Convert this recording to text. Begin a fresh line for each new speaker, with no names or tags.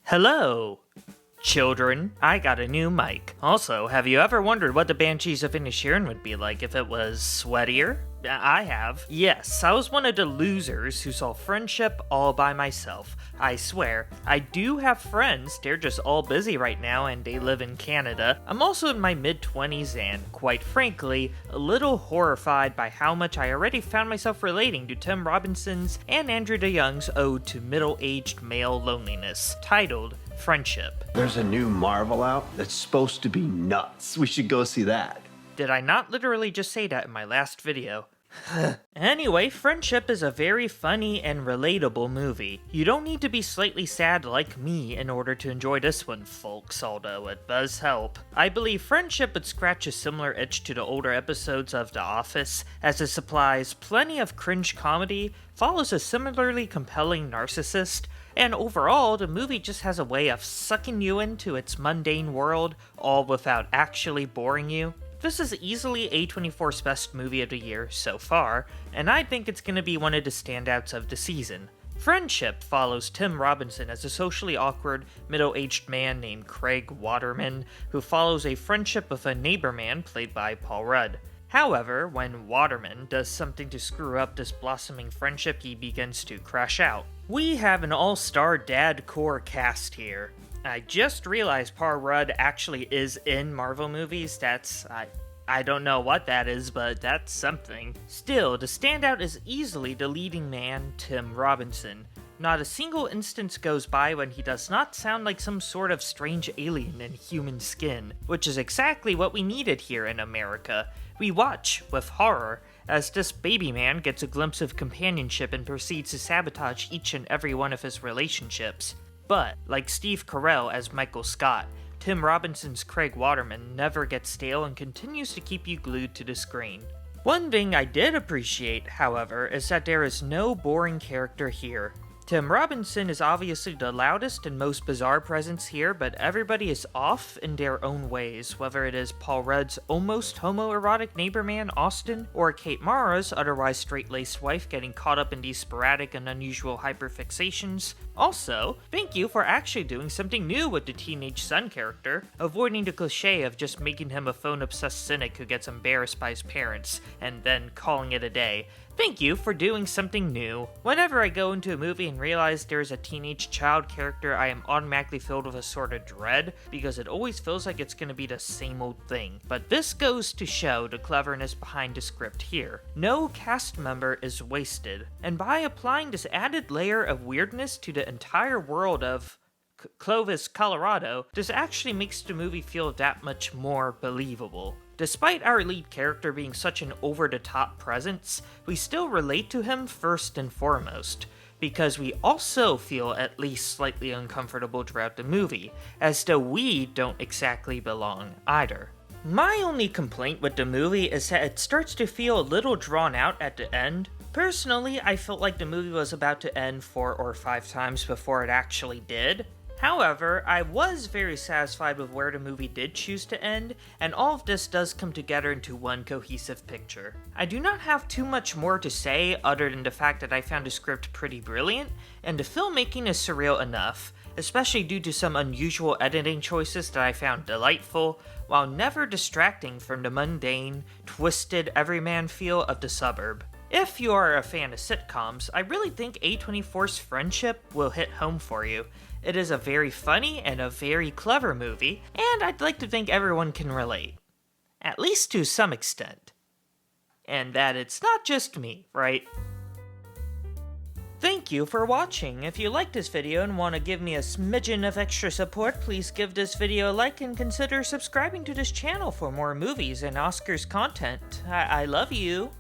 Hello, children. I got a new mic. Also, have you ever wondered what the Banshees of Inisherin would be like if it was sweatier? I have. Yes, I was one of the losers who saw Friendship all by myself. I swear, I do have friends, they're just all busy right now and they live in Canada. I'm also in my mid-20s and, quite frankly, a little horrified by how much I already found myself relating to Tim Robinson's and Andrew DeYoung's ode to middle-aged male loneliness, titled Friendship.
There's a new Marvel out that's supposed to be nuts. We should go see that.
Did I not literally just say that in my last video? Anyway, Friendship is a very funny and relatable movie. You don't need to be slightly sad like me in order to enjoy this one, folks, although it does help. I believe Friendship would scratch a similar itch to the older episodes of The Office, as it supplies plenty of cringe comedy, follows a similarly compelling narcissist, and overall, the movie just has a way of sucking you into its mundane world, all without actually boring you. This is easily A24's best movie of the year so far, and I think it's going to be one of the standouts of the season. Friendship follows Tim Robinson as a socially awkward, middle-aged man named Craig Waterman, who follows a friendship with a neighbor man played by Paul Rudd. However, when Waterman does something to screw up this blossoming friendship, he begins to crash out. We have an all-star dad core cast here. I just realized Paul Rudd actually is in Marvel movies. I don't know what that is, but that's something. Still, the standout is easily the leading man, Tim Robinson. Not a single instance goes by when he does not sound like some sort of strange alien in human skin, which is exactly what we needed here in America. We watch, with horror, as this baby man gets a glimpse of companionship and proceeds to sabotage each and every one of his relationships. But, like Steve Carell as Michael Scott, Tim Robinson's Craig Waterman never gets stale and continues to keep you glued to the screen. One thing I did appreciate, however, is that there is no boring character here. Tim Robinson is obviously the loudest and most bizarre presence here, but everybody is off in their own ways, whether it is Paul Rudd's almost homoerotic neighbor man, Austin, or Kate Mara's otherwise straight-laced wife getting caught up in these sporadic and unusual hyperfixations. Also, thank you for actually doing something new with the teenage son character, avoiding the cliche of just making him a phone-obsessed cynic who gets embarrassed by his parents, and then calling it a day. Thank you for doing something new. Whenever I go into a movie and realize there's a teenage child character, I am automatically filled with a sort of dread, because it always feels like it's going to be the same old thing. But this goes to show the cleverness behind the script here. No cast member is wasted, and by applying this added layer of weirdness to the entire world of Clovis, Colorado, this actually makes the movie feel that much more believable. Despite our lead character being such an over-the-top presence, we still relate to him first and foremost, because we also feel at least slightly uncomfortable throughout the movie, as though we don't exactly belong either. My only complaint with the movie is that it starts to feel a little drawn out at the end. Personally, I felt like the movie was about to end 4 or 5 times before it actually did. However, I was very satisfied with where the movie did choose to end, and all of this does come together into one cohesive picture. I do not have too much more to say other than the fact that I found the script pretty brilliant, and the filmmaking is surreal enough, especially due to some unusual editing choices that I found delightful, while never distracting from the mundane, twisted everyman feel of the suburb. If you are a fan of sitcoms, I really think A24's Friendship will hit home for you. It is a very funny and a very clever movie, and I'd like to think everyone can relate. At least to some extent. And that it's not just me, right? Thank you for watching. If you liked this video and want to give me a smidgen of extra support, please give this video a like and consider subscribing to this channel for more movies and Oscars content. I love you.